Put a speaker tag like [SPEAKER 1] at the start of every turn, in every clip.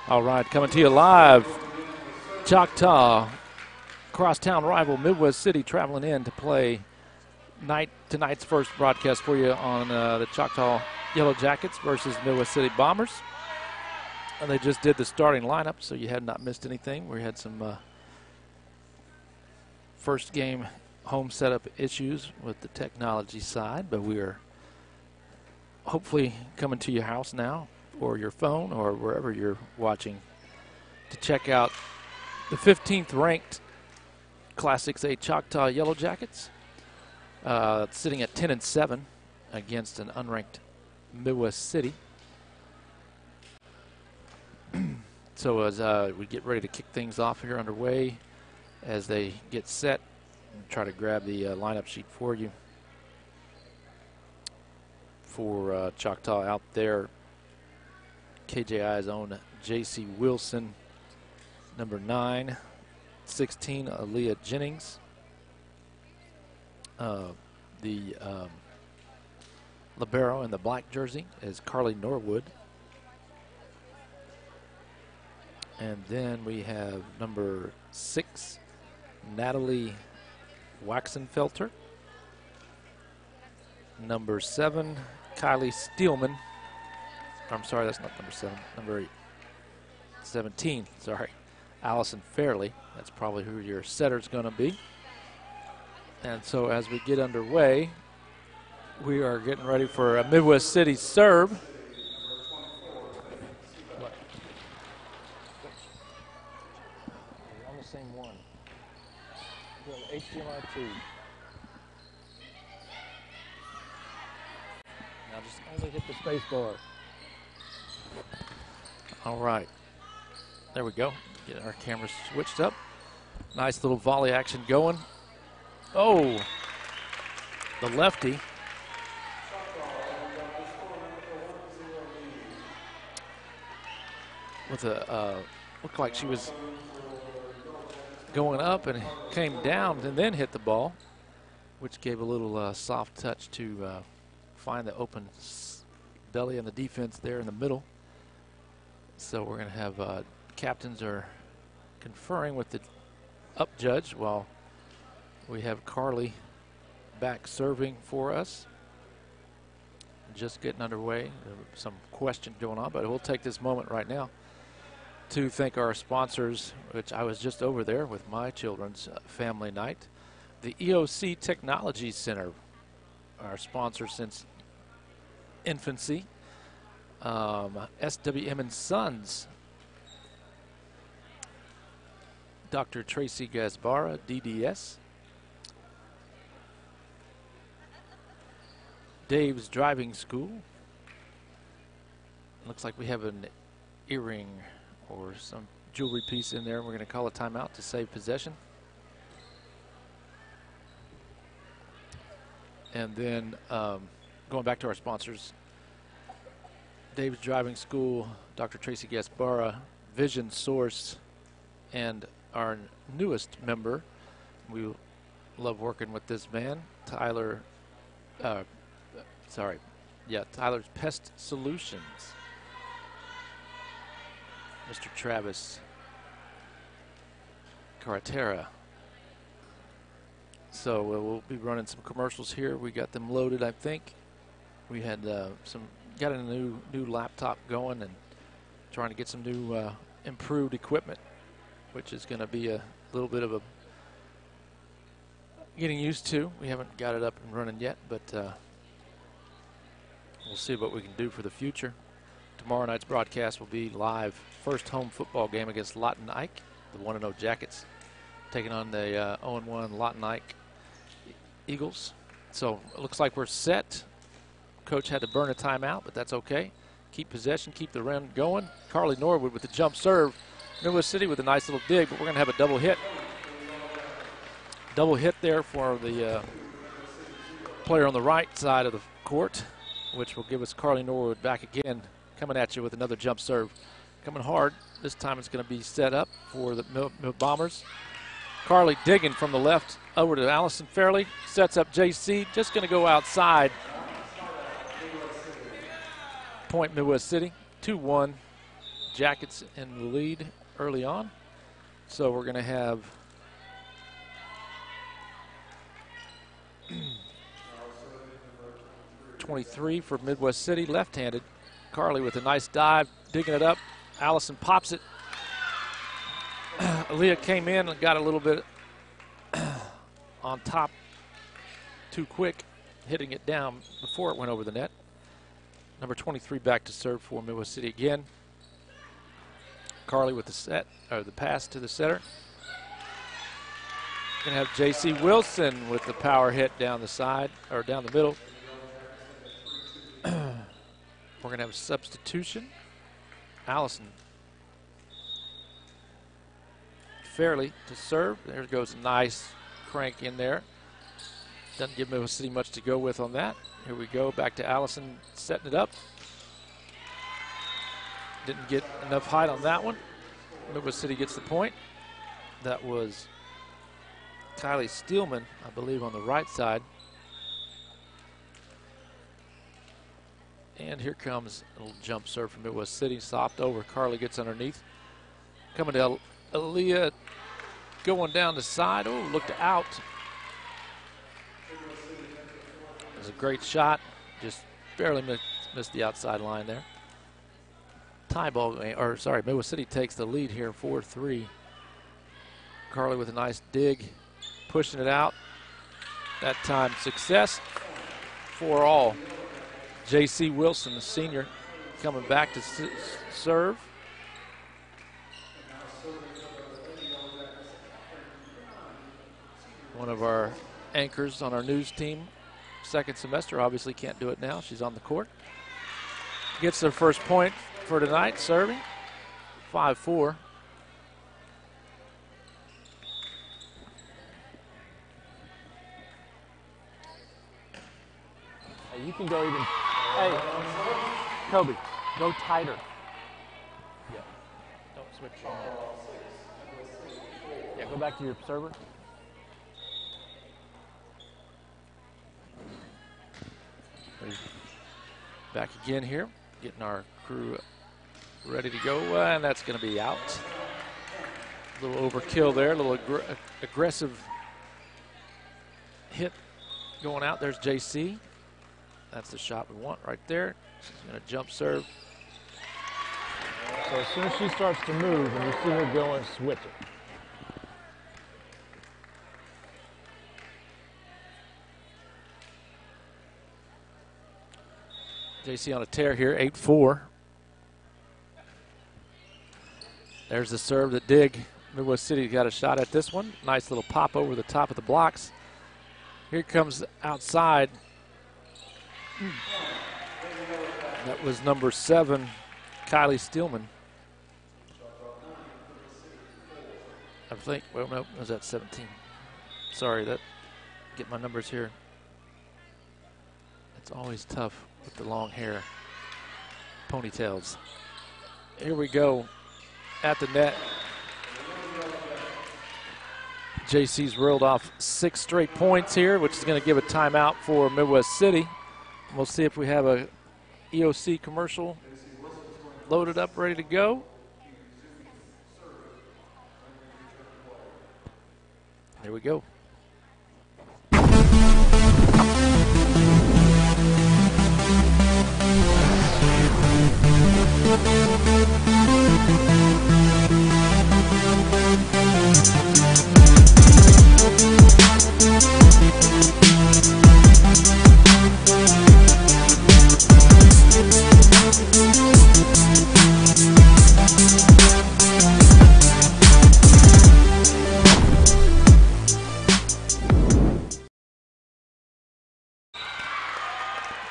[SPEAKER 1] All right, coming to you live, Choctaw, crosstown rival Midwest City traveling in to play tonight's first broadcast for you on the Choctaw Yellow Jackets versus Midwest City Bombers. And they just did the starting lineup, so you had not missed anything. We had some first game home setup issues with the technology side, but we are hopefully coming to your house now or your phone or wherever you're watching to check out the 15th ranked Classics A Choctaw Yellow Jackets, sitting at 10-7 against an unranked Midwest City. So as we get ready to kick things off here underway, as they get set, and try to grab the lineup sheet for you. For Choctaw out there, KJI's own J.C. Wilson, number 9, 16, Aaliyah Jennings. The libero in the black jersey is Carly Norwood. And then we have number 6, Natalie Waxenfelter. Number 7, Kylie Steelman. I'm sorry, that's not number 7. Number 17, sorry. Allison Fairley. That's probably who your setter's going to be. And so as we get underway, we are getting ready for a Midwest City serve. On the same one. HDMI 2. Now just only hit the space bar. All right. There we go. Get our camera switched up. Nice little volley action going. Oh, the lefty. With a, looked like she was going up and came down and then hit the ball, which gave a little soft touch to find the open belly and the defense there in the middle. So we're going to have captains are conferring with the up judge while we have Carly back serving for us. Just getting underway. Some question going on, but we'll take this moment right now to thank our sponsors, which I was just over there with my children's family night. The EOC Technology Center, our sponsor since infancy. SWM and Sons. Dr. Tracy Gasbara, DDS. Dave's Driving School. Looks like we have an earring or some jewelry piece in there. We're going to call a timeout to save possession. And then going back to our sponsors, Dave's Driving School, Dr. Tracy Gasbara, Vision Source, and our newest member. We love working with this man, Tyler's Pest Solutions. Mr. Travis Carretera. So we'll be running some commercials here. We got them loaded, I think. We had got a new laptop going and trying to get some new improved equipment, which is going to be a little bit of a getting used to. We haven't got it up and running yet, but we'll see what we can do for the future. Tomorrow night's broadcast will be live. First home football game against Lawton Ike, the 1-0 Jackets, taking on the 0-1 Lawton Ike Eagles. So it looks like we're set. Coach had to burn a timeout, but that's okay. Keep possession, keep the run going. Carly Norwood with the jump serve. Midwest City with a nice little dig, but we're going to have a double hit. Double hit there for the player on the right side of the court, which will give us Carly Norwood back again, coming at you with another jump serve. Coming hard. This time it's going to be set up for the Bombers. Carly digging from the left over to Allison Fairley. Sets up JC. Just going to go outside. Point Midwest City. 2-1. Jackets in the lead early on. So we're going to have 23 for Midwest City, left-handed. Carly with a nice dive, digging it up. Allison pops it. Aaliyah came in and got a little bit on top too quick, hitting it down before it went over the net. Number 23 back to serve for Midwest City again. Carly with the set, or the pass to the setter. Gonna have J.C. Wilson with the power hit down the side, or down the middle. We're gonna have a substitution. Allison Fairley to serve. There goes a nice crank in there. Doesn't give Midwest City much to go with on that. Here we go, back to Allison setting it up. Didn't get enough height on that one. Midwest City gets the point. That was Kylie Steelman, I believe, on the right side. And here comes a little jump serve from Midwest City. Soft over. Carly gets underneath. Coming to Aaliyah, going down the side. Oh, looked out. It was a great shot. Just barely missed the outside line there. Tie ball, or sorry, Midwest City takes the lead here, 4-3. Carly with a nice dig, pushing it out. That time success for all. J.C. Wilson, the senior, coming back to serve. One of our anchors on our news team, second semester, obviously can't do it now. She's on the court. Gets their first point for tonight, serving 5-4.
[SPEAKER 2] Hey, you can go even. Hey, Kobe, go tighter. Yeah. Don't switch on that. Yeah, go back to your server.
[SPEAKER 1] Back again here, getting our crew ready to go, and that's going to be out. A little overkill there, a little aggressive hit going out. There's JC. That's the shot we want right there. She's going to jump serve.
[SPEAKER 2] So as soon as she starts to move and you see her going, switch it.
[SPEAKER 1] JC on a tear here, 8-4. There's the serve, the dig. Midwest City got a shot at this one. Nice little pop over the top of the blocks. Here comes outside. That was number 7, Kylie Steelman. I think, well, no, was that 17? Sorry, get my numbers here. It's always tough with the long hair, ponytails. Here we go at the net. JC's rolled off 6 straight points here, which is going to give a timeout for Midwest City. We'll see if we have a EOC commercial loaded up, ready to go. Here we go.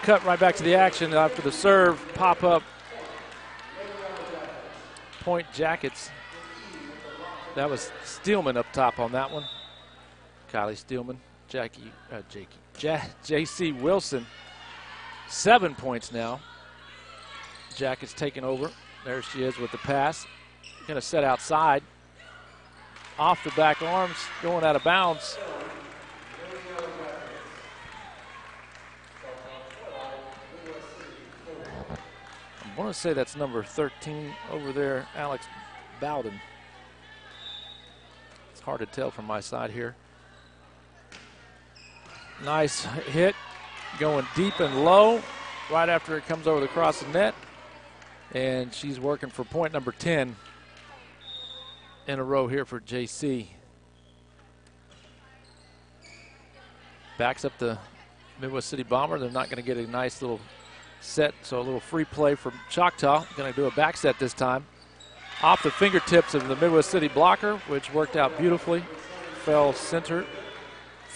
[SPEAKER 1] Cut right back to the action after the serve, pop up, point Jackets. That was Steelman up top on that one. Kylie Steelman, J.C. Wilson, 7 points now. Jackets taking over. There she is with the pass. Gonna set outside. Off the back arms, going out of bounds. I want to say that's number 13 over there, Alex Bowden. It's hard to tell from my side here. Nice hit, going deep and low right after it comes over the cross the net. And she's working for point number 10 in a row here for JC. Backs up the Midwest City Bomber. They're not going to get a nice little set, so a little free play from Choctaw. Going to do a back set this time. Off the fingertips of the Midwest City blocker, which worked out beautifully. Fell center,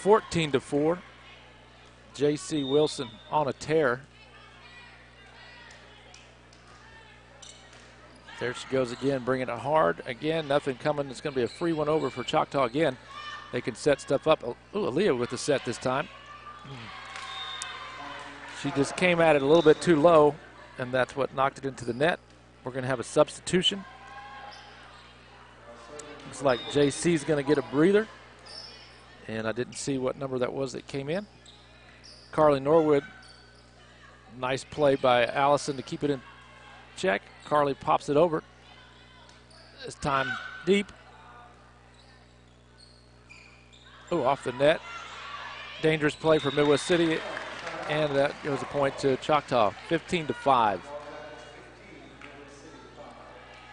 [SPEAKER 1] 14-4. JC Wilson on a tear. There she goes again, bringing it hard. Again, nothing coming. It's going to be a free one over for Choctaw again. They can set stuff up. Ooh, Aaliyah with the set this time. She just came at it a little bit too low, and that's what knocked it into the net. We're going to have a substitution. Looks like JC's going to get a breather. And I didn't see what number that was that came in. Carly Norwood, nice play by Allison to keep it in check. Carly pops it over. This time deep. Oh, off the net. Dangerous play for Midwest City. And that goes a point to Choctaw, 15-5.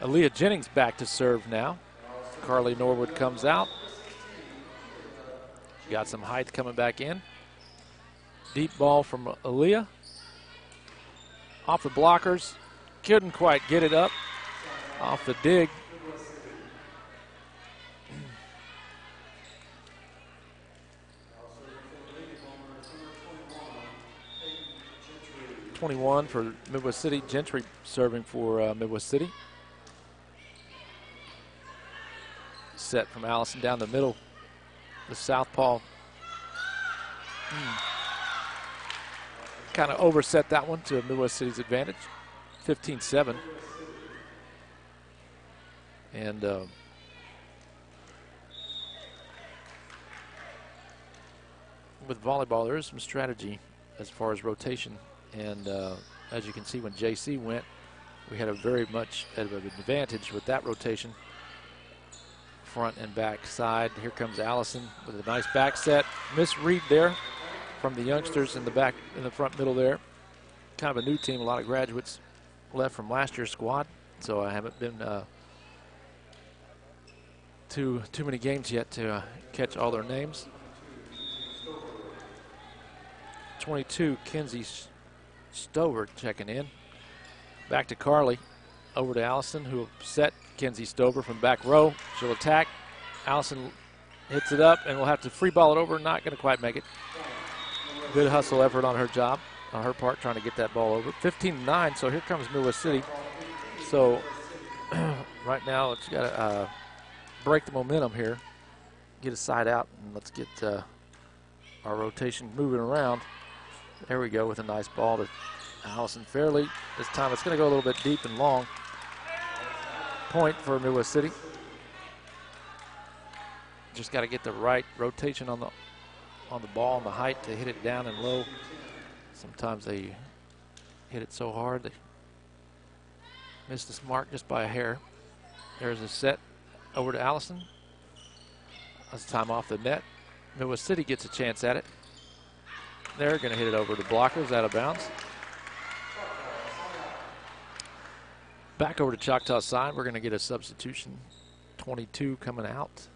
[SPEAKER 1] Aaliyah Jennings back to serve now. Carly Norwood comes out. Got some height coming back in. Deep ball from Aaliyah. Off the blockers. Couldn't quite get it up. Off the dig. .21 for Midwest City. Gentry serving for Midwest City. Set from Allison down the middle. The southpaw kind of overset that one to Midwest City's advantage. 15-7. And with volleyball, there is some strategy as far as rotation. And as you can see, when JC went, we had a very much of an advantage with that rotation. Front and back side. Here comes Allison with a nice back set. Misread there from the youngsters in the back, in the front middle there. Kind of a new team, a lot of graduates left from last year's squad. So I haven't been too many games yet to catch all their names. 22, Kenzie Stover checking in. Back to Carly. Over to Allison, who will set Kenzie Stover from back row. She'll attack. Allison hits it up, and we'll have to free ball it over. Not going to quite make it. Good hustle effort on her job, on her part, trying to get that ball over. 15-9, so here comes Midwest City. So right now it's got to break the momentum here, get a side out, and let's get our rotation moving around. There we go with a nice ball to Allison Fairley. This time it's going to go a little bit deep and long. Point for Midwest City. Just got to get the right rotation on the ball and the height to hit it down and low. Sometimes they hit it so hard they miss this mark just by a hair. There's a set over to Allison. That's time off the net. Midwest City gets a chance at it. They're going to hit it over the blockers, out of bounds. Back over to Choctaw's side. We're going to get a substitution. 22 coming out.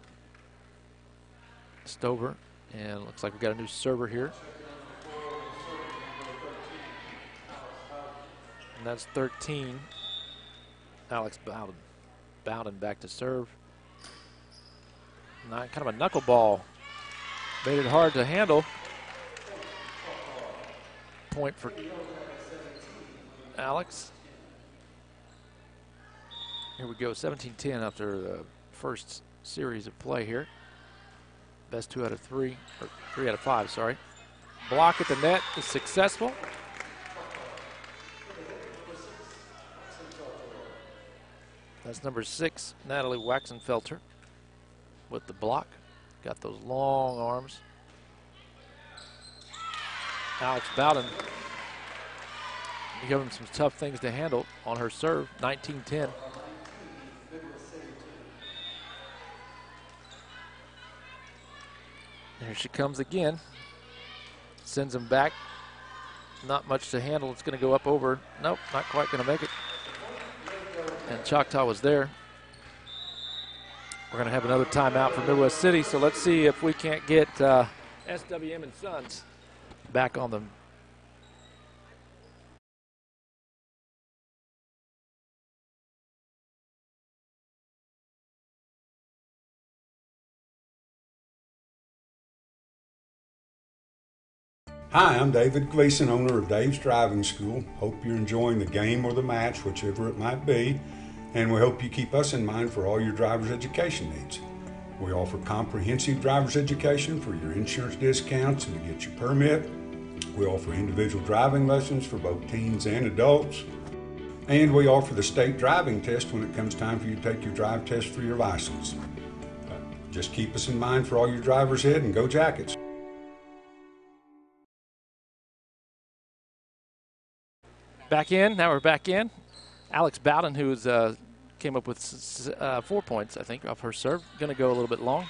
[SPEAKER 1] Stover. And looks like we got a new server here. And that's 13. Alex Bowden. Bowden back to serve. Kind of a knuckleball. Made it hard to handle. Point for Alex. Here we go, 17-10 after the first series of play here. Best 2 out of 3, or 3 out of 5, sorry. Block at the net is successful. That's number 6, Natalie Waxenfelter with the block. Got those long arms. Alex Bowden give them some tough things to handle on her serve. 19-10. Here she comes again. Sends them back. Not much to handle. It's going to go up over. Nope, not quite going to make it. And Choctaw was there. We're going to have another timeout for Midwest City, so let's see if we can't get SWM and Sons back on them.
[SPEAKER 3] Hi, I'm David Gleason, owner of Dave's Driving School. Hope you're enjoying the game or the match, whichever it might be, and we hope you keep us in mind for all your driver's education needs. We offer comprehensive driver's education for your insurance discounts and to get your permit. We offer individual driving lessons for both teens and adults. And we offer the state driving test when it comes time for you to take your drive test for your license. Just keep us in mind for all your drivers' ed, and go Jackets.
[SPEAKER 1] Back in. Now we're back in. Alex Bowden, who's came up with 4 points, I think, off her serve. Going to go a little bit long.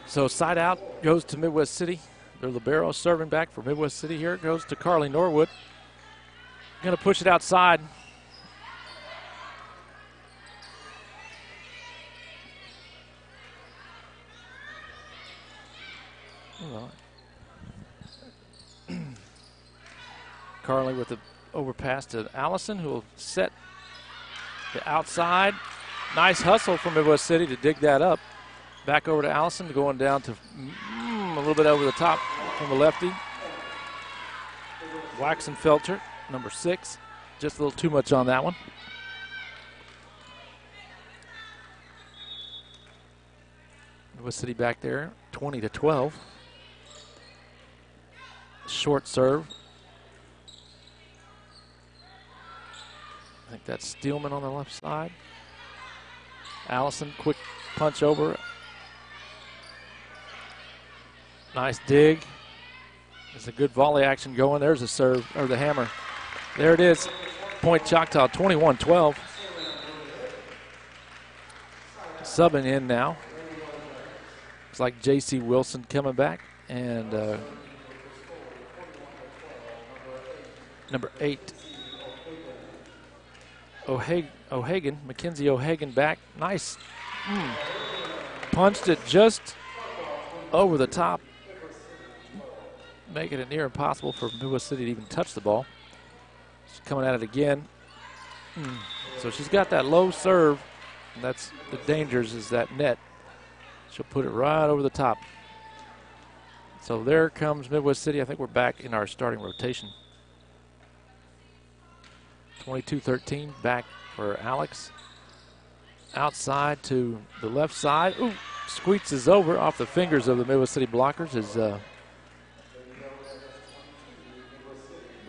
[SPEAKER 1] So side out goes to Midwest City. Their libero serving back for Midwest City. Here it goes to Carly Norwood. Going to push it outside. Carly with the overpass to Allison, who will set the outside. Nice hustle from Midwest City to dig that up. Back over to Allison, going down to a little bit over the top from the lefty. Waxenfelter, number 6. Just a little too much on that one. Midwest City back there, 20-12. Short serve. I think that's Steelman on the left side. Allison, quick punch over. Nice dig. There's a good volley action going. There's a serve, or the hammer. There it is. Point Choctaw, 21-12. Subbing in now. Looks like J.C. Wilson coming back. And number 8. O'Hagan, Mackenzie O'Hagan back. Nice. Punched it just over the top, making it near impossible for Midwest City to even touch the ball. She's coming at it again. So she's got that low serve, and that's the dangers, is that net. She'll put it right over the top. So there comes Midwest City. I think we're back in our starting rotation. 22-13, back for Alex. Outside to the left side. Ooh, squeezes over off the fingers of the Midwest City blockers is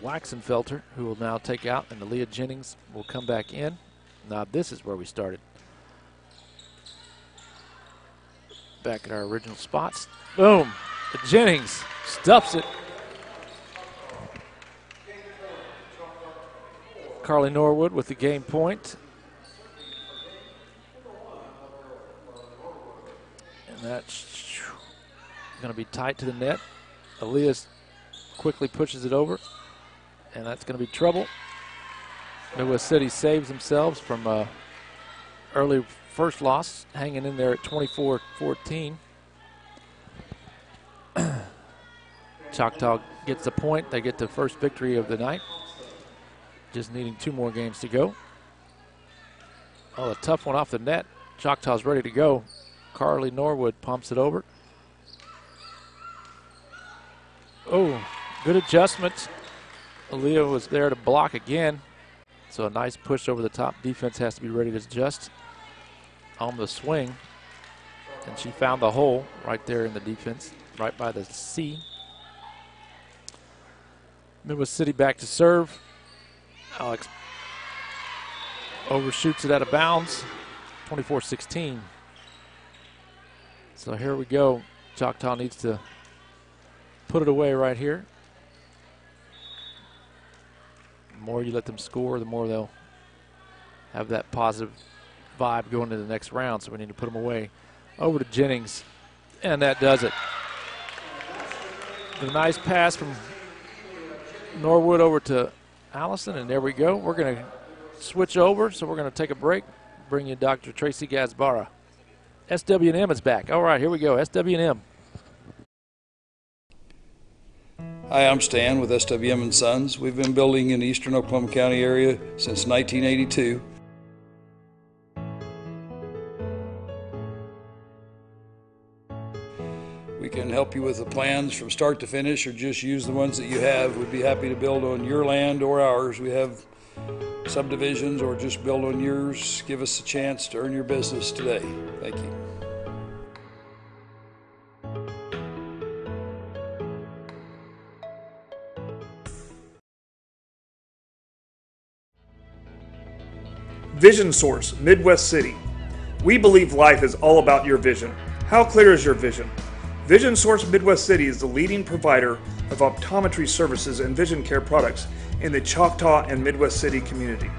[SPEAKER 1] Waxenfelter, who will now take out, and Aaliyah Jennings will come back in. Now this is where we started. Back at our original spots. Boom, Jennings stuffs it. Carly Norwood with the game point. And that's going to be tight to the net. Aaliyah quickly pushes it over, and that's going to be trouble. Midwest City saves themselves from early first loss, hanging in there at 24-14. Choctaw gets the point. They get the first victory of the night. Just needing 2 more games to go. Oh, a tough one off the net. Choctaw's ready to go. Carly Norwood pumps it over. Oh, good adjustment. Aaliyah was there to block again. So a nice push over the top. Defense has to be ready to adjust on the swing. And she found the hole right there in the defense, right by the C. Midwest City back to serve. Alex overshoots it out of bounds. 24-16. So here we go. Choctaw needs to put it away right here. The more you let them score, the more they'll have that positive vibe going into the next round, so we need to put them away. Over to Jennings, and that does it. The nice pass from Norwood over to Allison, and there we go. We're going to switch over, so we're going to take a break. Bring you Dr. Tracy Gasbara. SW&M is back. All right, here we go, SW&M.
[SPEAKER 4] Hi, I'm Stan with SW&M & Sons. We've been building in the eastern Oklahoma County area since 1982. We can help you with the plans from start to finish, or just use the ones that you have. We'd be happy to build on your land or ours. We have subdivisions, or just build on yours. Give us a chance to earn your business today. Thank you.
[SPEAKER 5] Vision Source, Midwest City. We believe life is all about your vision. How clear is your vision? Vision Source Midwest City is the leading provider of optometry services and vision care products in the Choctaw and Midwest City community.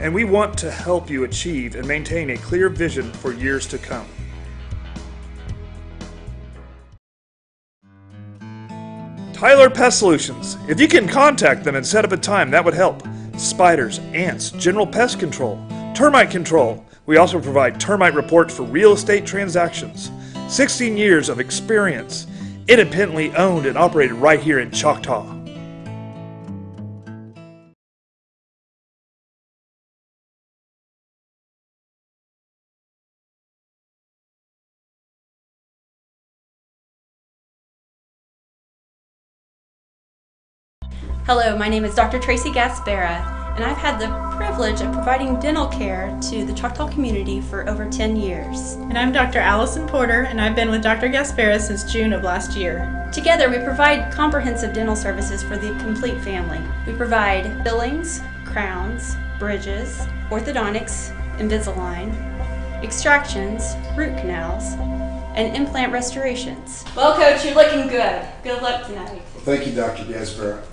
[SPEAKER 5] And we want to help you achieve and maintain a clear vision for years to come. Tyler Pest Solutions. If you can contact them and set up a time, that would help. Spiders, ants, general pest control, termite control. We also provide termite reports for real estate transactions. 16 years of experience, independently owned and operated right here in Choctaw.
[SPEAKER 6] Hello, my name is Dr. Tracy Gasbara, and I've had the privilege of providing dental care to the Choctaw community for over 10 years.
[SPEAKER 7] And I'm Dr. Allison Porter, and I've been with Dr. Gasbara since June of last year.
[SPEAKER 6] Together, we provide comprehensive dental services for the complete family. We provide fillings, crowns, bridges, orthodontics, Invisalign, extractions, root canals, and implant restorations. Well, Coach, you're looking good. Good luck tonight.
[SPEAKER 8] Thank you, Dr. Gasbara.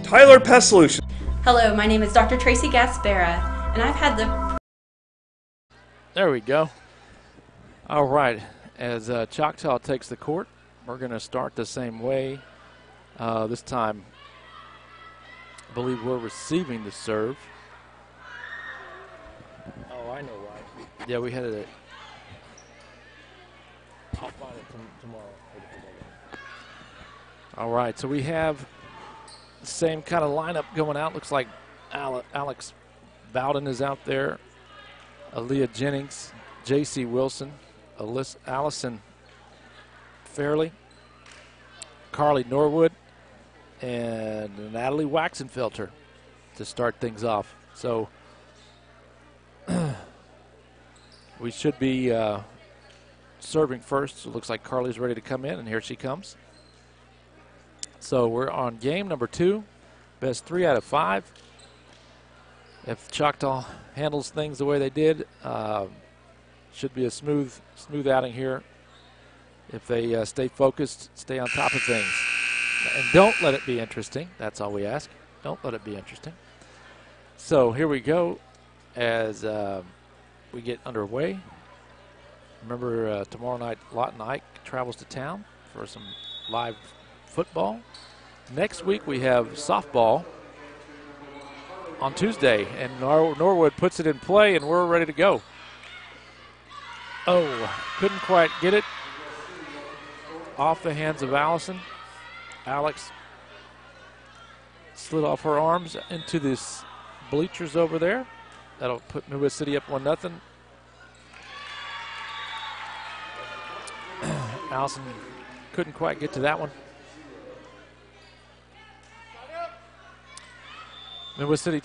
[SPEAKER 5] Tyler Pest Solutions.
[SPEAKER 6] Hello, my name is Dr. Tracy Gasbara, and I've had the...
[SPEAKER 1] There we go. All right, as Choctaw takes the court, we're going to start the same way. This time, I believe we're receiving the serve.
[SPEAKER 2] Oh, I know why.
[SPEAKER 1] Yeah, we had it.
[SPEAKER 2] I'll find it tomorrow.
[SPEAKER 1] All right, so we have the same kind of lineup going out. Looks like Alex Bowden is out there, Aaliyah Jennings, J.C. Wilson, Allison Fairley, Carly Norwood, and Natalie Waxenfelter to start things off. So we should be serving first. So it looks like Carly's ready to come in, and here she comes. So we're on game number 2, best 3 out of 5. If Choctaw handles things the way they did, should be a smooth outing here. If they stay focused, stay on top of things. And don't let it be interesting. That's all we ask. Don't let it be interesting. So here we go as we get underway. Remember, tomorrow night, Lawton Ike travels to town for some live football. Next week we have softball on Tuesday, and Norwood puts it in play, and we're ready to go. Oh, couldn't quite get it off the hands of Allison. Alex slid off her arms into this bleachers over there. That'll put Midwest City up 1-0. Allison couldn't quite get to that one. Midwest City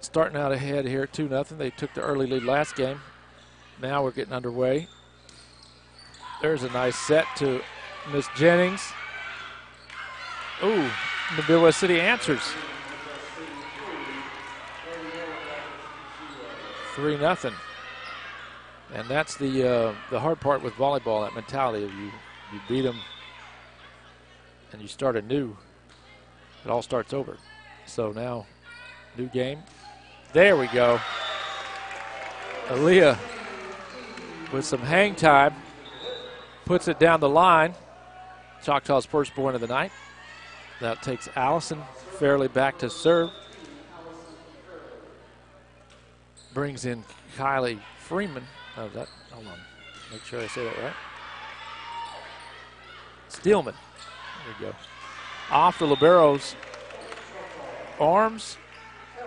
[SPEAKER 1] starting out ahead here, 2-0. They took the early lead last game. Now we're getting underway. There's a nice set to Miss Jennings. Ooh, the Midwest City answers. 3-0. And that's the hard part with volleyball, that mentality of you beat them and you start anew. It all starts over. So now, new game. There we go. Aaliyah with some hang time puts it down the line. Choctaw's first point of the night. That takes Allison fairly back to serve. Brings in Kylie Freeman. Hold on, make sure I say that right. Steelman. There we go. Off the libero's arms.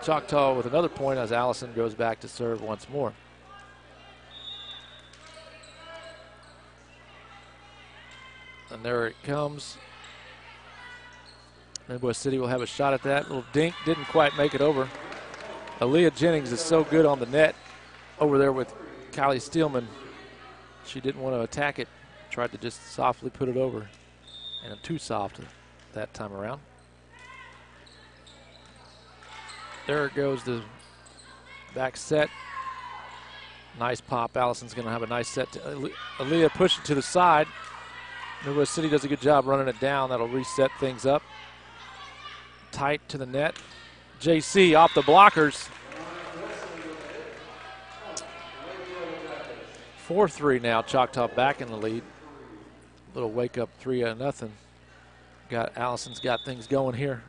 [SPEAKER 1] Choctaw with another point as Allison goes back to serve once more. And there it comes. Midwest City will have a shot at that. Little dink, didn't quite make it over. Aaliyah Jennings is so good on the net over there with Kylie Steelman. She didn't want to attack it, tried to just softly put it over. And too soft that time around. There goes the back set. Nice pop. Allison's going to have a nice set. Aaliyah pushing to the side. Midwest City does a good job running it down. That'll reset things up. Tight to the net. JC off the blockers. 4-3 now. Choctaw back in the lead. Little wake up 3-0. Allison's got things going here.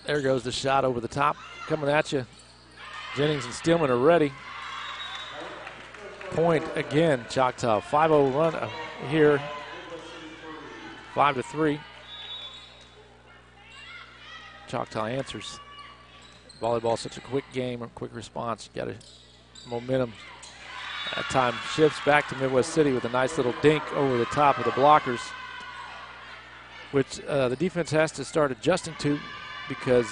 [SPEAKER 1] There goes the shot over the top. Coming at you. Jennings and Steelman are ready. Point again, Choctaw. 5-0 run here. 5-3. Choctaw answers. Volleyball, such a quick game, a quick response. You got a momentum. That time shifts back to Midwest City with a nice little dink over the top of the blockers, which the defense has to start adjusting to because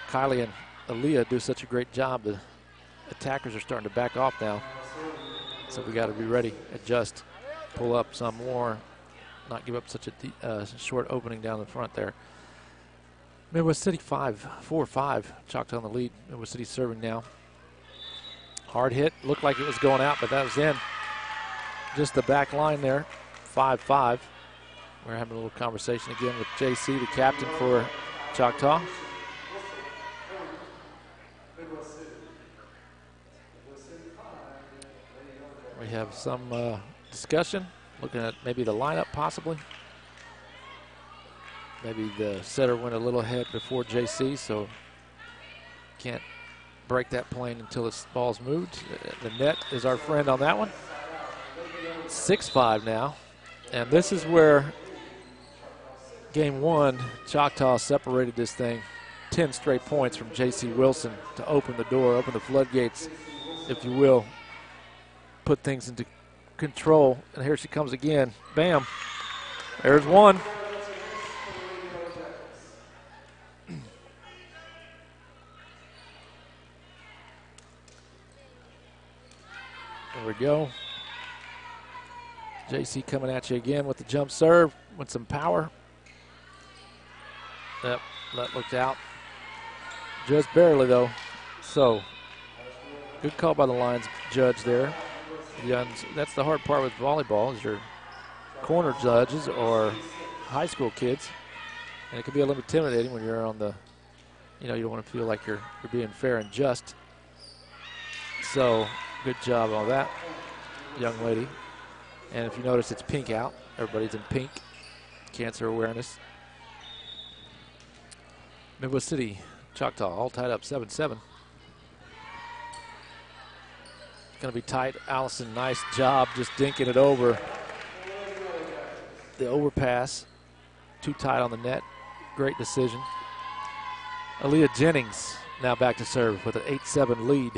[SPEAKER 1] Kylie and Aaliyah do such a great job. The attackers are starting to back off now. So we got to be ready, adjust, pull up some more, not give up such a short opening down the front there. Midwest City 4-5. Choctaw in the lead. Midwest City serving now. Hard hit. Looked like it was going out, but that was in. Just the back line there. 5-5. We're having a little conversation again with JC, the captain for Choctaw. We have some discussion, looking at maybe the lineup possibly. Maybe the setter went a little ahead before JC, so can't break that plane until the ball's moved. The net is our friend on that one. 6-5 now. And this is where game one, Choctaw separated this thing. 10 straight points from JC Wilson to open the door, open the floodgates, if you will. Put things into control. And here she comes again. Bam. There's one. There we go. JC coming at you again with the jump serve with some power. Yep, that looked out. Just barely though. So, good call by the lines judge there. That's the hard part with volleyball is your corner judges or high school kids. And it can be a little intimidating when you're on the, you don't want to feel like you're being fair and just. So, good job on that, young lady. And if you notice, it's pink out. Everybody's in pink. Cancer awareness. Midwest City, Choctaw, all tied up 7-7. It's going to be tight. Allison, nice job just dinking it over. The overpass. Too tight on the net. Great decision. Aaliyah Jennings now back to serve with an 8-7 lead.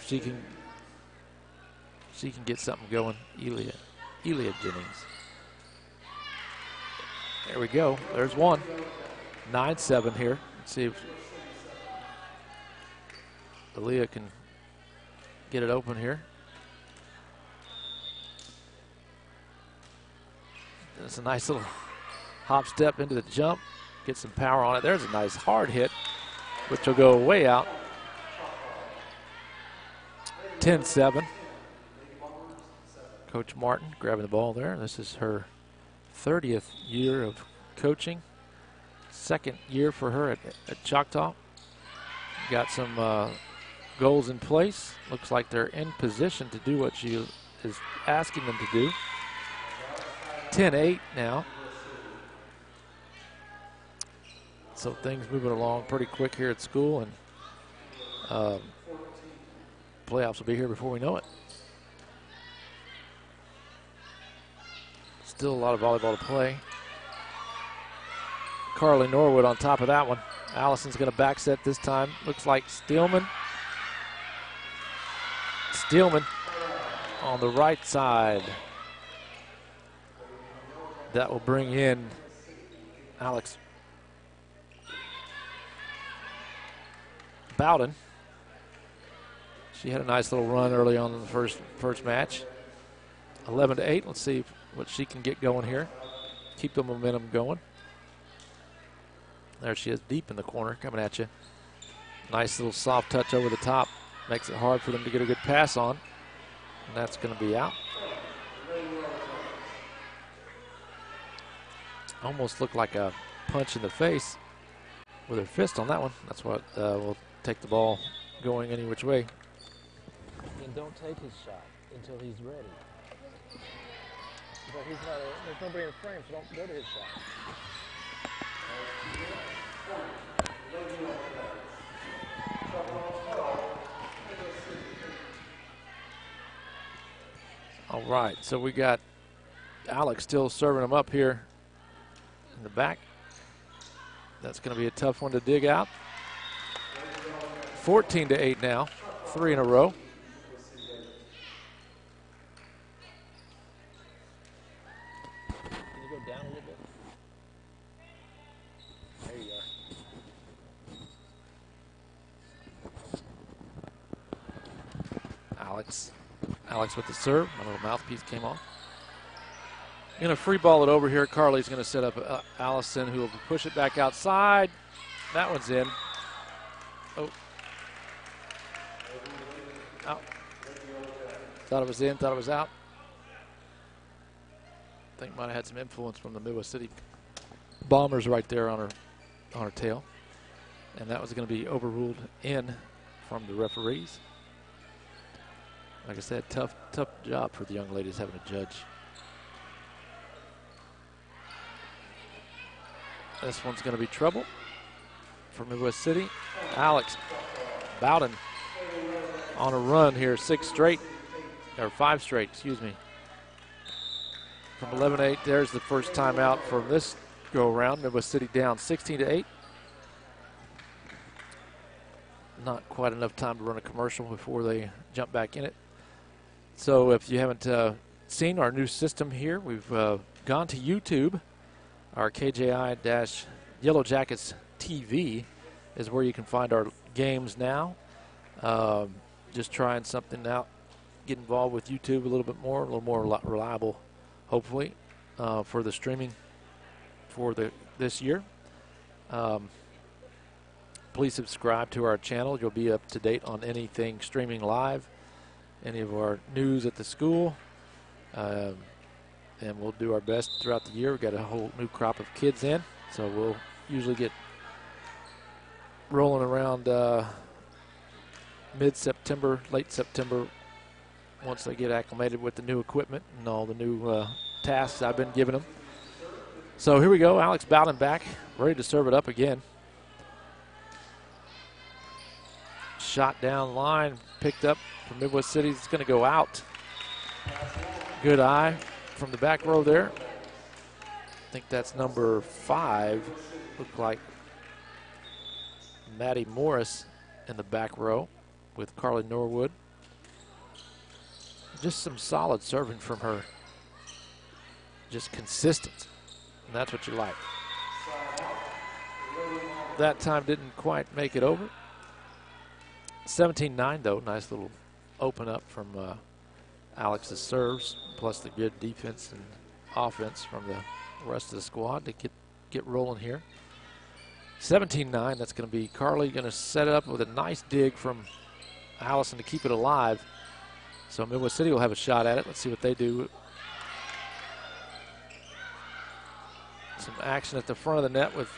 [SPEAKER 1] She can get something going. Elia Jennings. There we go. There's one. 9-7 here. Let's see if Aaliyah can get it open here. That's a nice little hop step into the jump. get some power on it. There's a nice hard hit, which will go way out. 10-7. Coach Martin grabbing the ball there. This is her 30th year of coaching. Second year for her at Choctaw. Got some goals in place. Looks like they're in position to do what she is asking them to do. 10-8 now. So things moving along pretty quick here at school, and playoffs will be here before we know it. Still a lot of volleyball to play. Carly Norwood on top of that one. Allison's going to back set this time. Looks like Steelman on the right side. That will bring in Alex Bowden. She had a nice little run early on in the first match. 11-8. Let's see what she can get going here. Keep the momentum going. There she is, deep in the corner, coming at you. Nice little soft touch over the top. Makes it hard for them to get a good pass on. And that's going to be out. Almost looked like a punch in the face with her fist on that one. That's what will take the ball going any which way.
[SPEAKER 2] And don't take his shot until he's ready. But he's not there's nobody in frame, so don't go to his shot.
[SPEAKER 1] All right, so we got Alex still serving them up here in the back. That's going to be a tough one to dig out. 14-8 now, 3 in a row.
[SPEAKER 2] Can you go down a little bit? There you are.
[SPEAKER 1] Alex with the serve. My little mouthpiece came off. Going to free ball it over here. Carly's going to set up Allison, who will push it back outside. That one's in. Oh. Out. Thought it was in, thought it was out. I think might have had some influence from the Midwest City Bombers right there on her tail. And that was going to be overruled in from the referees. Like I said, tough job for the young ladies having to judge. This one's going to be trouble for Midwest City. Alex Bowden on a run here, 5 straight, excuse me. From 11-8, there's the first timeout from this go-around. Midwest City down 16-8. Not quite enough time to run a commercial before they jump back in it. So if you haven't seen our new system here, we've gone to YouTube. Our KJI-Yellow Jackets TV is where you can find our games now. Just trying something out. Get involved with YouTube a little more reliable, hopefully, for the streaming for this year. Please subscribe to our channel. You'll be up to date on anything streaming live, any of our news at the school, and we'll do our best throughout the year. We've got a whole new crop of kids in, so we'll usually get rolling around mid-September, late September, once they get acclimated with the new equipment and all the new tasks I've been giving them. So here we go, Alex Bowden back, ready to serve it up again. Shot down line, picked up from Midwest City. It's going to go out. Good eye from the back row there. I think that's number 5. Looked like Maddie Morris in the back row with Carly Norwood. Just some solid serving from her. Just consistent. And that's what you like. That time didn't quite make it over. 17-9 though, nice little open up from Alex's serves, plus the good defense and offense from the rest of the squad to get rolling here. 17-9. That's going to be Carly going to set it up with a nice dig from Allison to keep it alive. So Midwest City will have a shot at it. Let's see what they do. Some action at the front of the net with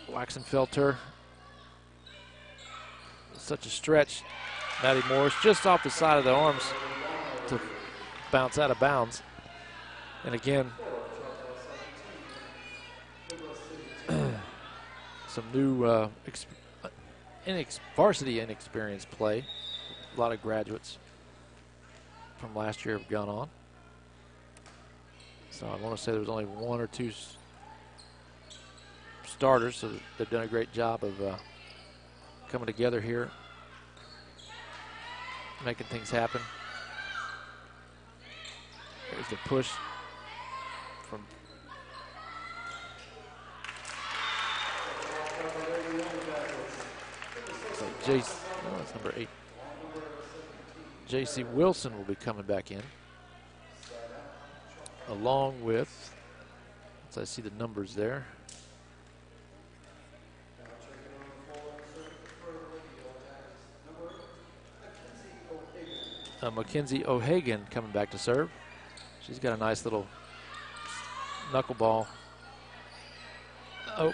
[SPEAKER 1] Waxenfelter. Such a stretch. Maddie Morris just off the side of the arms to bounce out of bounds. And again, some new varsity inexperienced play. A lot of graduates from last year have gone on. So I want to say there was only one or two starters, so they've done a great job of coming together here, making things happen. There's the push from that's number 8. J.C. Wilson will be coming back in, along with, as I see the numbers there, Mackenzie O'Hagan coming back to serve. She's got a nice little knuckleball. Oh,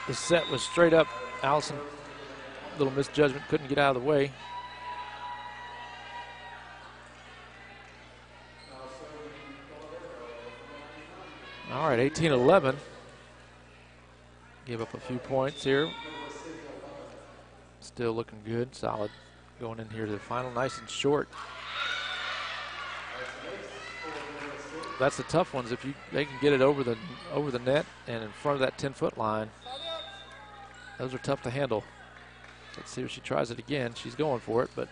[SPEAKER 1] the set was straight up. Allison, little misjudgment, couldn't get out of the way. All right, 18-11. Give up a few points here. Still looking good, solid. Going in here to the final, nice and short. That's the tough ones. If they can get it over the net and in front of that 10-foot line, those are tough to handle. Let's see if she tries it again. She's going for it, but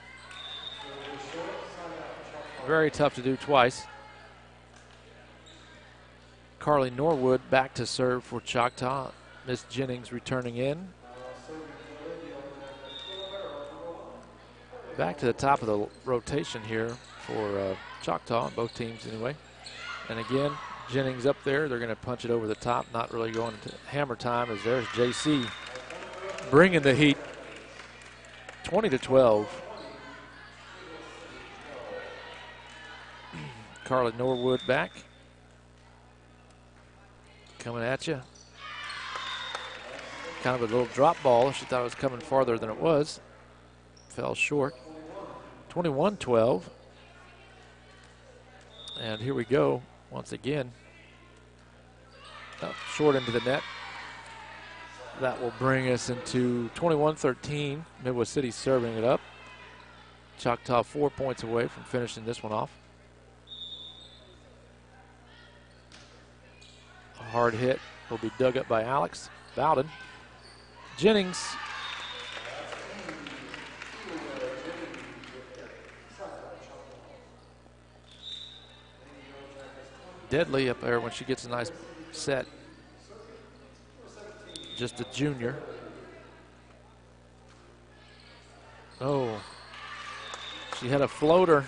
[SPEAKER 1] very tough to do twice. Carly Norwood back to serve for Choctaw. Miss Jennings returning in. Back to the top of the rotation here for Choctaw, both teams anyway. And again, Jennings up there. They're going to punch it over the top, not really going to hammer time, as there's JC bringing the heat. 20-12. Carly Norwood back. Coming at you. Kind of a little drop ball. She thought it was coming farther than it was. Fell short. 21-12. And here we go once again. Up short into the net. That will bring us into 21-13. Midwest City serving it up. Choctaw 4 points away from finishing this one off. A hard hit will be dug up by Alex Bowden. Jennings deadly up there when she gets a nice set. Just a junior. Oh, she had a floater.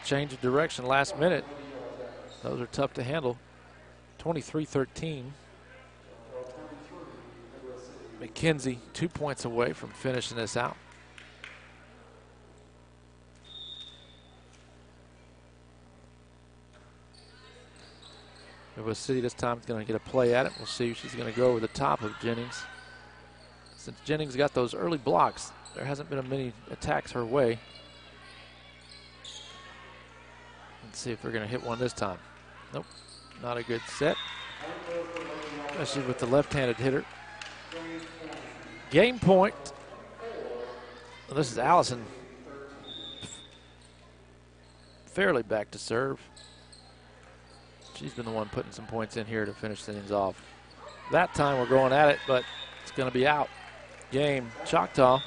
[SPEAKER 1] Change of direction last minute. Those are tough to handle. 23-13. McKenzie 2 points away from finishing this out. Midwest City this time is going to get a play at it. We'll see if she's going to go over the top of Jennings. Since Jennings got those early blocks, there hasn't been many attacks her way. Let's see if we're going to hit one this time. Nope, not a good set, especially with the left-handed hitter. Game point. Well, this is Allison fairly back to serve. She's been the one putting some points in here to finish things off. That time we're going at it, but it's going to be out. Game, Choctaw.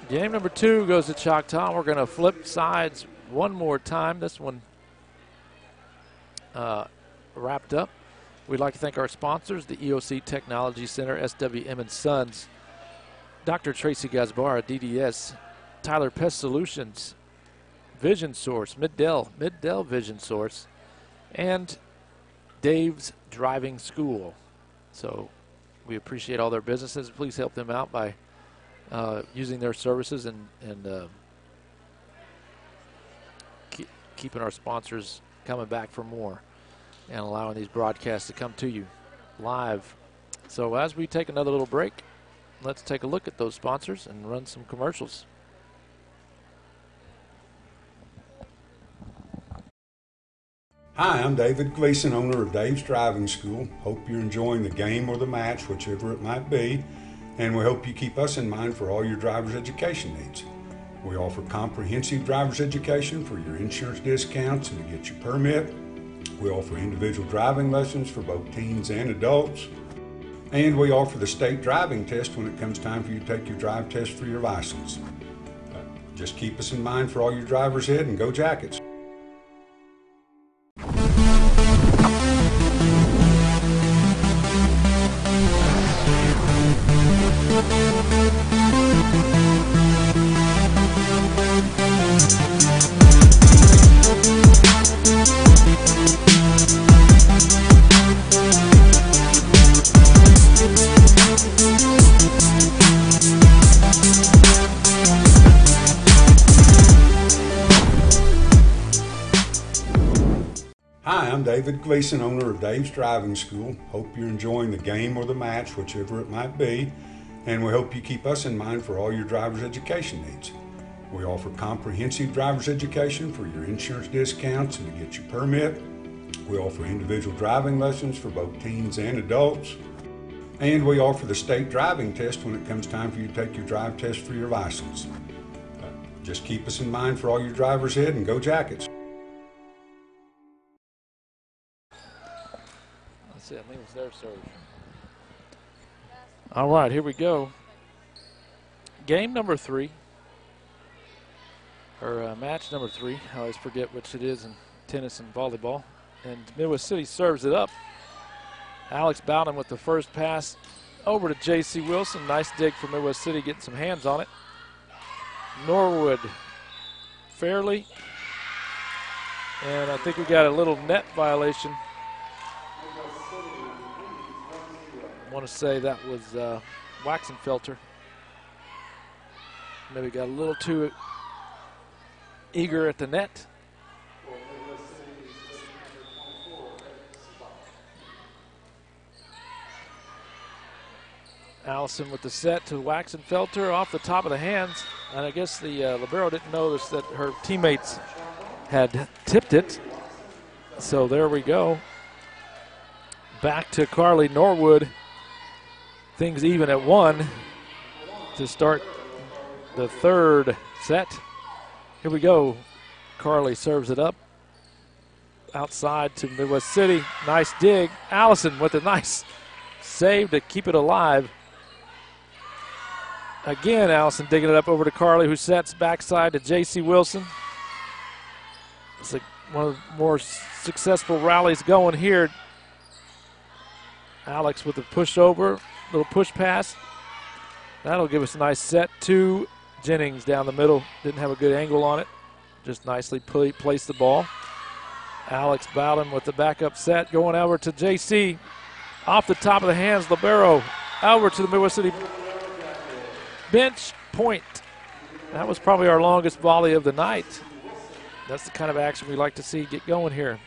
[SPEAKER 1] Game number 2 goes to Choctaw. We're going to flip sides one more time. This one wrapped up. We'd like to thank our sponsors, the EOC Technology Center, SWM & Sons, Dr. Tracy Gazbara, DDS, Tyler Pest Solutions, Vision Source, Middell Vision Source, and Dave's Driving School. So we appreciate all their businesses. Please help them out by using their services and keeping our sponsors coming back for more and allowing these broadcasts to come to you live. So as we take another little break, let's take a look at those sponsors and run some commercials.
[SPEAKER 3] Hi, I'm David Gleason, owner of Dave's Driving School. Hope you're enjoying the game or the match, whichever it might be, and we hope you keep us in mind for all your driver's education needs. We offer comprehensive driver's education for your insurance discounts and to get your permit. We offer individual driving lessons for both teens and adults. And we offer the state driving test when it comes time for you to take your drive test for your license. Just keep us in mind for all your drivers' ed, and go Jackets. Hi, I'm David Gleason, owner of Dave's Driving School. Hope you're enjoying the game or the match, whichever it might be, and we hope you keep us in mind for all your driver's education needs. We offer comprehensive driver's education for your insurance discounts and to get your permit. We offer individual driving lessons for both teens and adults. And we offer the state driving test when it comes time for you to take your drive test for your license. Just keep us in mind for all your drivers' ed, and go Jackets.
[SPEAKER 1] That's it. I think it was their serve. All right, here we go. Game number 3. Or match number 3. I always forget which it is in tennis and volleyball. And Midwest City serves it up. Alex Bowden with the first pass over to J.C. Wilson. Nice dig for Midwest City, getting some hands on it. Norwood fairly. And I think we got a little net violation. I want to say that was Waxenfelter. Maybe got a little too eager at the net. Allison with the set to Waxenfelter off the top of the hands. And I guess the libero didn't notice that her teammates had tipped it. So there we go. Back to Carly Norwood. Things even at 1 to start the third set. Here we go. Carly serves it up. Outside to Midwest City. Nice dig. Allison with a nice save to keep it alive. Again, Allison digging it up over to Carly, who sets backside to J.C. Wilson. It's like one of the more successful rallies going here. Alex with the push over, little push pass. That'll give us a nice set to Jennings down the middle. Didn't have a good angle on it. Just nicely placed the ball. Alex Bowden with the backup set going over to J.C. Off the top of the hands, libero over to the Midwest City bench point. That was probably our longest volley of the night. That's the kind of action we like to see get going here.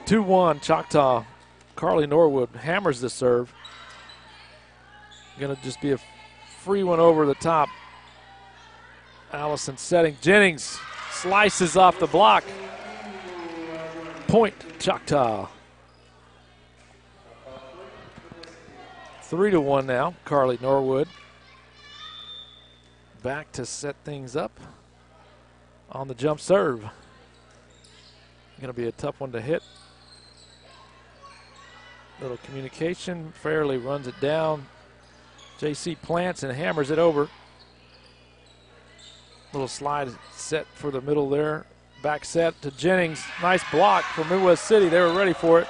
[SPEAKER 1] 2-1 Choctaw. Carly Norwood hammers the serve. Going to just be a free one over the top. Allison setting. Jennings slices off the block. Point Choctaw. 3-1 now. Carly Norwood back to set things up on the jump serve. Going to be a tough one to hit. Little communication. Fairly runs it down. JC plants and hammers it over. Little slide set for the middle there. Back set to Jennings. Nice block for Midwest City. They were ready for it.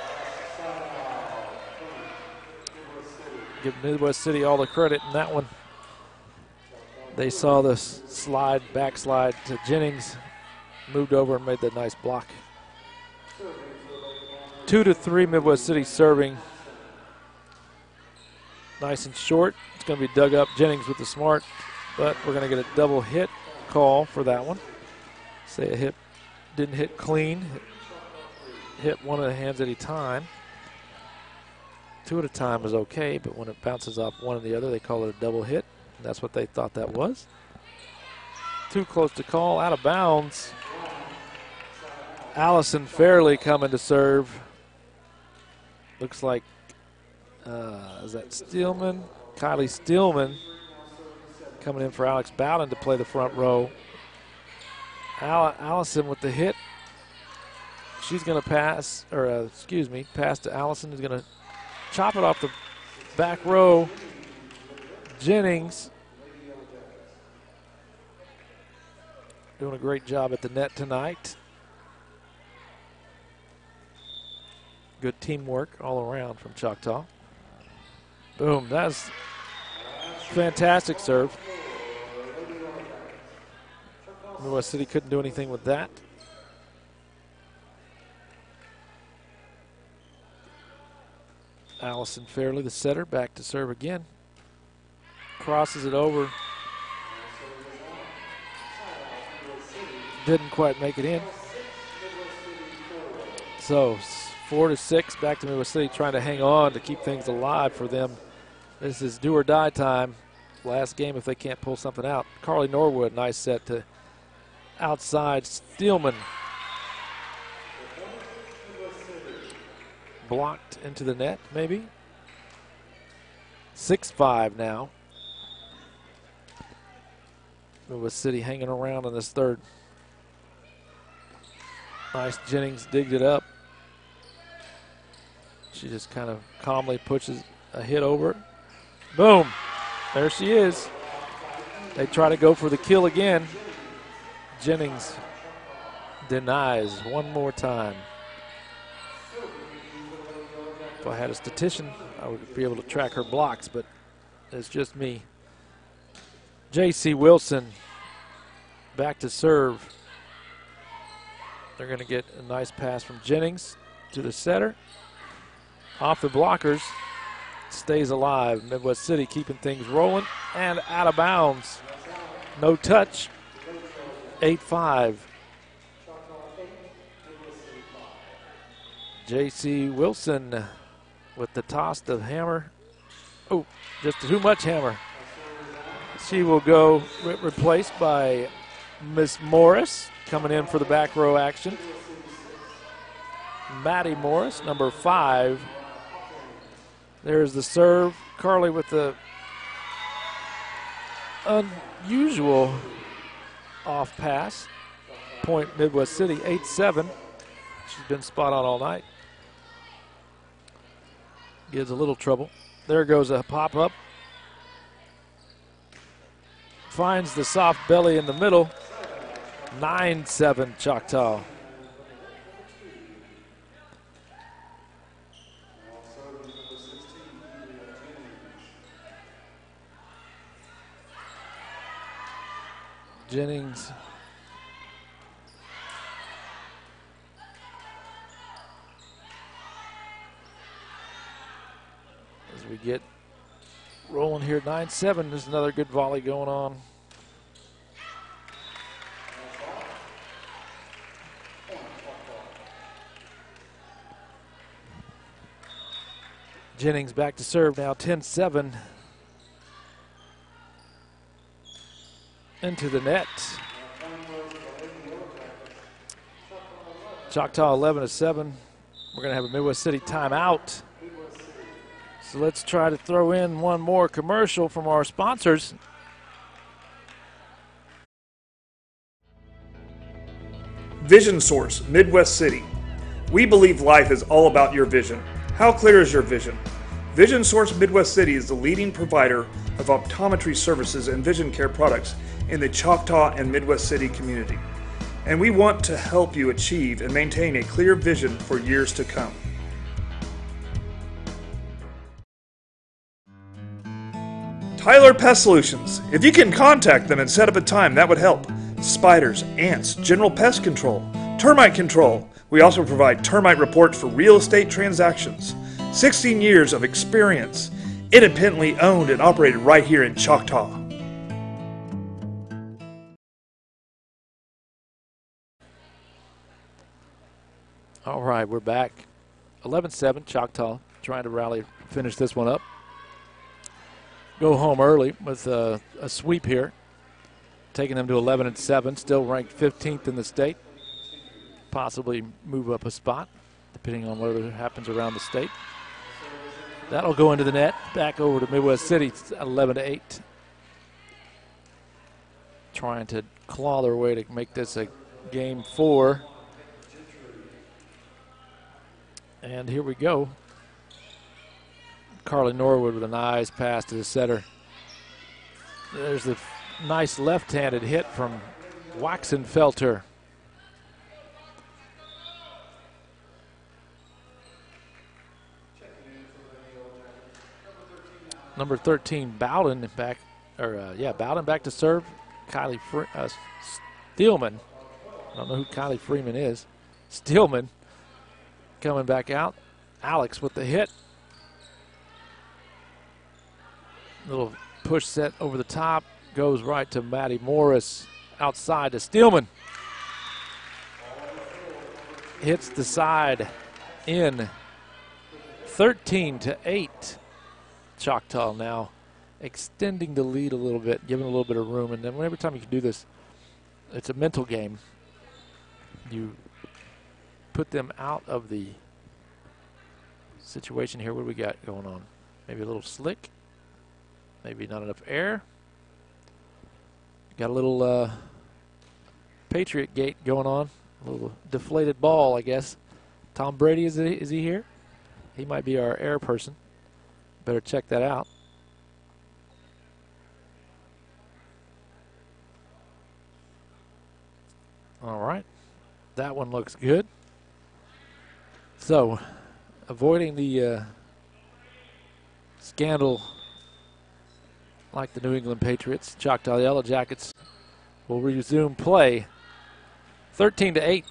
[SPEAKER 1] Give Midwest City all the credit in that one. They saw the slide, backslide to Jennings. Moved over and made that nice block. 2-3 Midwest City serving. Nice and short. It's going to be dug up. Jennings with the smart, but we're going to get a double hit call for that one. Say a hit didn't hit clean. Hit one of the hands at a time. Two at a time is okay, but when it bounces off one or the other, they call it a double hit. And that's what they thought that was. Too close to call, out of bounds. Allison Fairley coming to serve. Looks like, is that Steelman? Kylie Steelman coming in for Alex Bowden to play the front row. Allison with the hit. She's going to pass, or pass to Allison, who's going to chop it off the back row. Jennings doing a great job at the net tonight. Good teamwork all around from Choctaw. Boom, that's fantastic serve. Midwest City couldn't do anything with that. Allison Fairley, the setter, back to serve again. Crosses it over. Didn't quite make it in. So 4-6, back to Midwest City, trying to hang on to keep things alive for them. This is do or die time. Last game if they can't pull something out. Carly Norwood, nice set to outside Steelman. Blocked into the net, maybe. 6-5 now. Midwest City hanging around in this third. Nice, Jennings digged it up. She just kind of calmly pushes a hit over. Boom, there she is. They try to go for the kill again. Jennings denies one more time. If I had a statistician, I would be able to track her blocks, but it's just me. J.C. Wilson back to serve. They're going to get a nice pass from Jennings to the setter. Off the blockers. Stays alive. Midwest City keeping things rolling and out of bounds. No touch. 8-5. J.C. Wilson with the toss of hammer. Oh, just too much hammer. She will go replaced by Miss Morris coming in for the back row action. Maddie Morris, number 5. There's the serve. Carly with the unusual off pass. Point Midwest City, 8-7. She's been spot on all night. Gives a little trouble. There goes a pop-up. Finds the soft belly in the middle. 9-7 Choctaw. Jennings. As we get rolling here, 9-7. There's another good volley going on. Jennings back to serve now, 10-7. Into the net. Choctaw 11-7. We're going to have a Midwest City timeout. So let's try to throw in one more commercial from our sponsors.
[SPEAKER 5] Vision Source, Midwest City. We believe life is all about your vision. How clear is your vision? Vision Source Midwest City is the leading provider of optometry services and vision care products in the Choctaw and Midwest City community. And we want to help you achieve and maintain a clear vision for years to come. Tyler Pest Solutions. If you can contact them and set up a time, that would help. Spiders, ants, general pest control, termite control. We also provide termite reports for real estate transactions. 16 years of experience, independently owned and operated right here in Choctaw.
[SPEAKER 1] All right, we're back. 11-7, Choctaw trying to rally, finish this one up. Go home early with a sweep here, taking them to 11-7, still ranked 15th in the state. Possibly move up a spot, depending on whatever happens around the state. That'll go into the net. Back over to Midwest City, 11-8. Trying to claw their way to make this a game 4. And here we go. Carly Norwood with a nice pass to the setter. There's the nice left-handed hit from Waxenfelter. Number 13, Bowden back, Bowden back to serve. Kylie Steelman. I don't know who Kylie Freeman is. Steelman coming back out. Alex with the hit. Little push set over the top. Goes right to Maddie Morris. Outside to Steelman. Hits the side in. 13-8. Choctaw now extending the lead a little bit, giving a little bit of room. And then every time you can do this, it's a mental game. You put them out of the situation here. What do we got going on? Maybe a little slick. Maybe not enough air. Got a little Patriot gate going on. A little deflated ball, I guess. Tom Brady, is he here? He might be our air person. Better check that out. All right. That one looks good. So, avoiding the scandal like the New England Patriots, Choctaw Yellow Jackets will resume play. 13-8.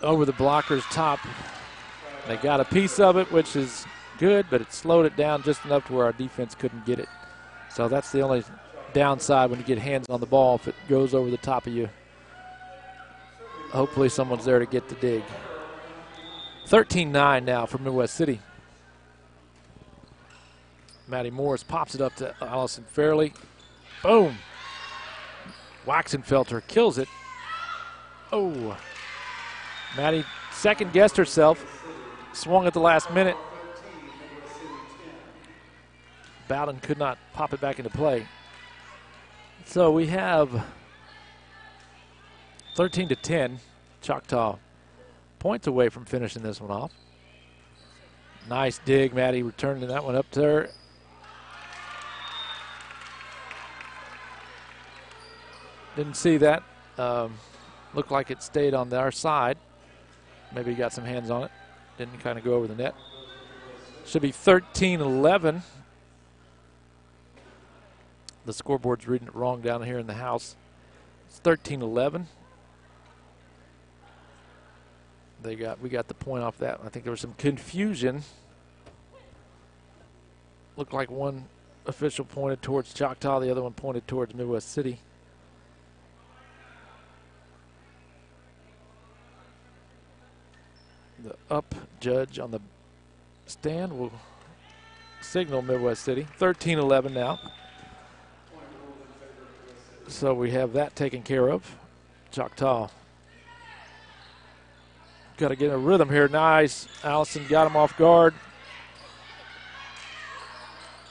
[SPEAKER 1] Over the blocker's top. They got a piece of it, which is good, but it slowed it down just enough to where our defense couldn't get it. So that's the only downside when you get hands on the ball. If it goes over the top of you, hopefully someone's there to get the dig. 13-9 now for Midwest City. Maddie Morris pops it up to Allison Fairley. Boom. Waxenfelter kills it. Oh. Maddie second-guessed herself. Swung at the last minute. Bowden could not pop it back into play. So we have 13-10. Choctaw points away from finishing this one off. Nice dig. Maddie returning that one up to her. Didn't see that. Looked like it stayed on our side. Maybe he got some hands on it. Didn't kind of go over the net. Should be 13-11. The scoreboard's reading it wrong down here in the house. It's 13-11. We got the point off that. I think there was some confusion. Looked like one official pointed towards Choctaw, the other one pointed towards Midwest City. The up judge on the stand will signal Midwest City. 13-11 now. So we have that taken care of. Choctaw got to get a rhythm here. Nice. Allison got him off guard.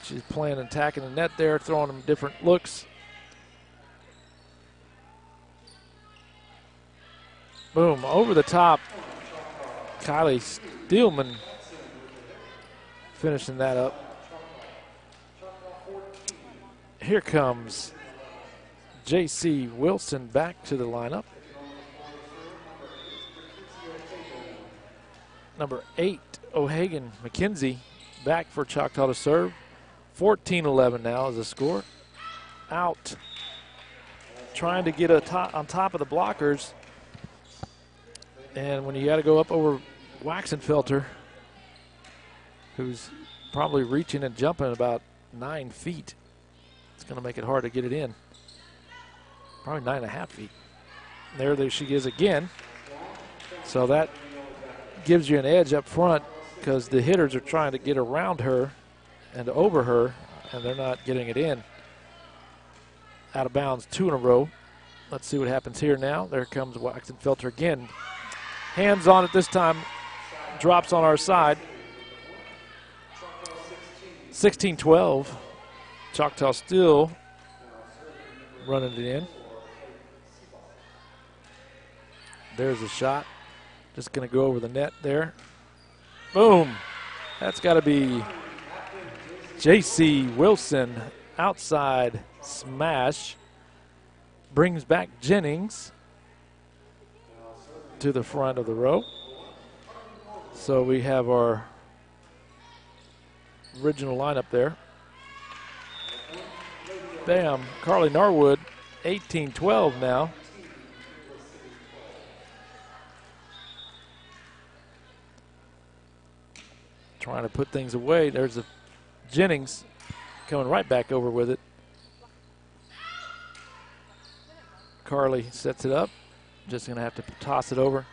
[SPEAKER 1] She's playing and attacking the net there, throwing them different looks. Boom, over the top. Kylie Steelman finishing that up. Here comes J.C. Wilson back to the lineup. Number 8, O'Hagan McKenzie, back for Choctaw to serve. 14-11 now is the score. Out. trying to get on top of the blockers. And when you got to go up over Waxenfelter, who's probably reaching and jumping about 9 feet, it's going to make it hard to get it in. Probably 9.5 feet. There she is again. So that gives you an edge up front because the hitters are trying to get around her and over her, and they're not getting it in. Out of bounds 2 in a row. Let's see what happens here now. There comes Waxenfelter again. Hands on it this time. Drops on our side. 16-12. Choctaw still running it in. There's a shot. Just going to go over the net there. Boom. That's got to be J.C. Wilson. Outside smash. Brings back Jennings to the front of the row. So we have our original lineup there. Bam. Carly Norwood, 18-12 now. Trying to put things away. There's a Jennings coming right back over with it. Carly sets it up. Just going to have to toss it over.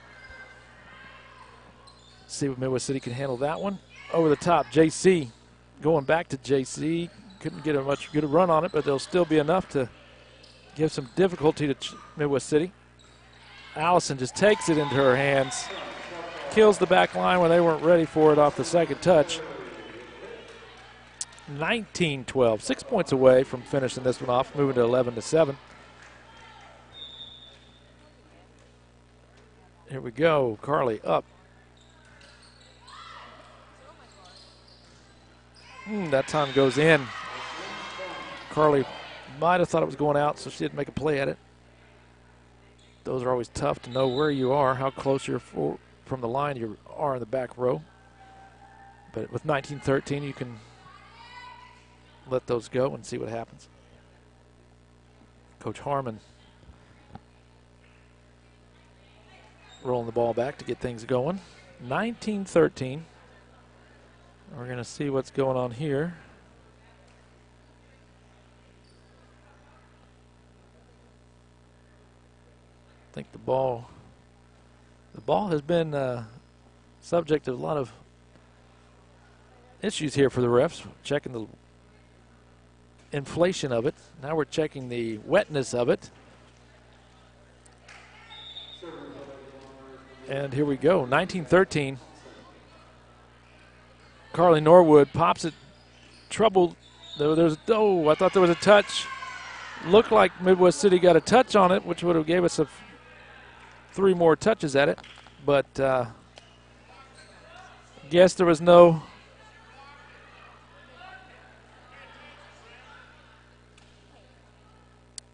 [SPEAKER 1] See if Midwest City can handle that one. Over the top, JC. Going back to JC. Couldn't get a much good run on it, but there'll still be enough to give some difficulty to Midwest City. Allison just takes it into her hands. Kills the back line when they weren't ready for it off the second touch. 19-12, 6 points away from finishing this one off, moving to 11-7. Here we go, Carly up. That time goes in. Carly might have thought it was going out, so she didn't make a play at it. Those are always tough to know where you are, how close you're from the line you are in the back row. But with 19-13, you can let those go and see what happens. Coach Harmon rolling the ball back to get things going. 19-13. We're going to see what's going on here. I think the ball has been subject to a lot of issues here for the refs. Checking the inflation of it. Now we're checking the wetness of it. And here we go, 19-13. Carly Norwood pops it, troubled. I thought there was a touch. Looked like Midwest City got a touch on it, which would have gave us 3 more touches at it. But guess there was no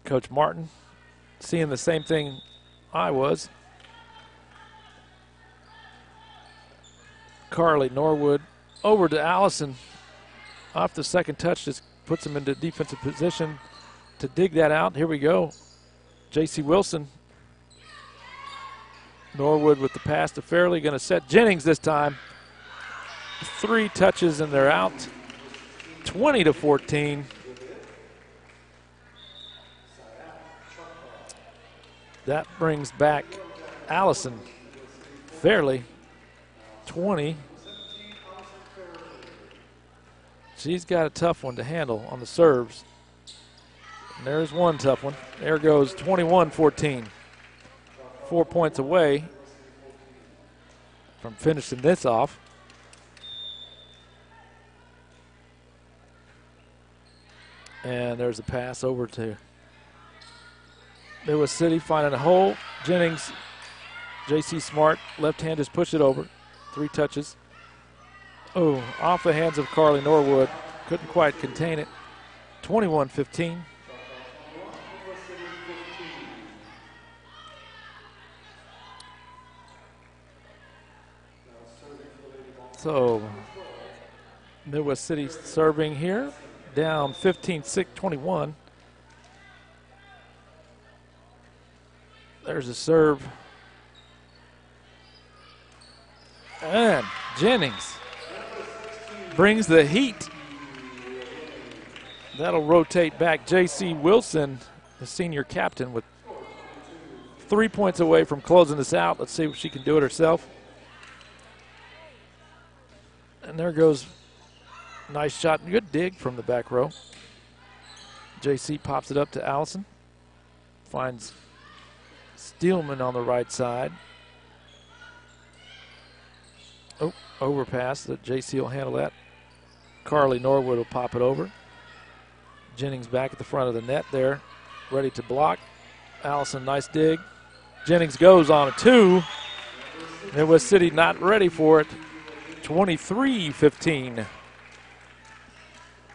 [SPEAKER 1] Coach Martin seeing the same thing I was. Carly Norwood over to Allison off the second touch, just puts him into defensive position to dig that out. Here we go. J.C. Wilson. Norwood with the pass to Fairley, going to set Jennings this time. 3 touches and they're out. 20-14. That brings back Allison Fairley. 20. She's got a tough one to handle on the serves. And there's one tough one. There goes 21-14. 4 points away from finishing this off. And there's a pass over to Midwest City, finding a hole. Jennings, J.C. Smart, left hand just push it over. 3 touches. Oh, off the hands of Carly Norwood. Couldn't quite contain it. 21-15. So Midwest City serving here, down 15-6, 21. There's a serve. And Jennings brings the heat. That'll rotate back J.C. Wilson, the senior captain, with 3 points away from closing this out. Let's see if she can do it herself. And there goes, nice shot, good dig from the back row. J.C. pops it up to Allison. Finds Steelman on the right side. Oh, overpass. The J.C. will handle that. Carly Norwood will pop it over. Jennings back at the front of the net there, ready to block. Allison, nice dig. Jennings goes on a 2. Midwest City not ready for it. 23-15.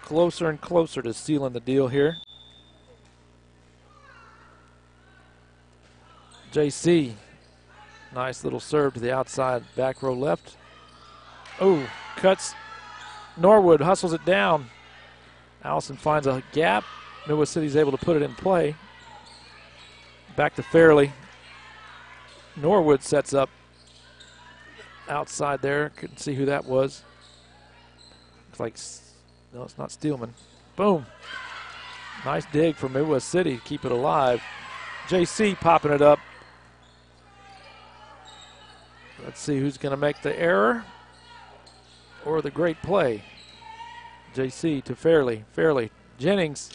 [SPEAKER 1] Closer and closer to sealing the deal here. JC, nice little serve to the outside back row left. Oh, cuts. Norwood hustles it down. Allison finds a gap. Midwest City's able to put it in play. Back to Fairley. Norwood sets up outside there. Couldn't see who that was. Looks like, no, it's not Steelman. Boom. Nice dig from Midwest City to keep it alive. JC popping it up. Let's see who's going to make the error or the great play. JC to Fairley. Fairley. Jennings.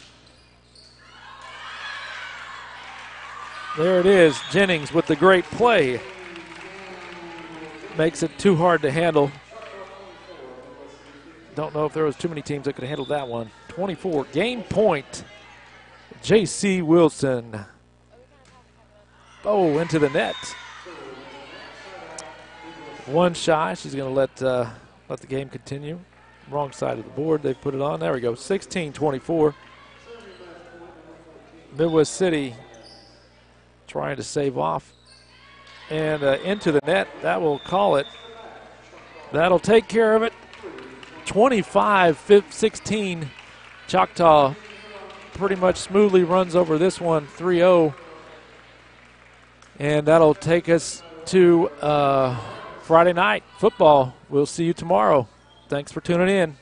[SPEAKER 1] There it is. Jennings with the great play. Makes it too hard to handle. Don't know if there was too many teams that could handle that one. 24. Game point. J.C. Wilson. Oh, into the net. One shy. She's going to let the game continue. Wrong side of the board. They put it on. There we go. 16-24. Midwest City trying to save off. And into the net. That will call it. That'll take care of it. 25-16. Choctaw pretty much smoothly runs over this one, 3-0. And that'll take us to Friday night football. We'll see you tomorrow. Thanks for tuning in.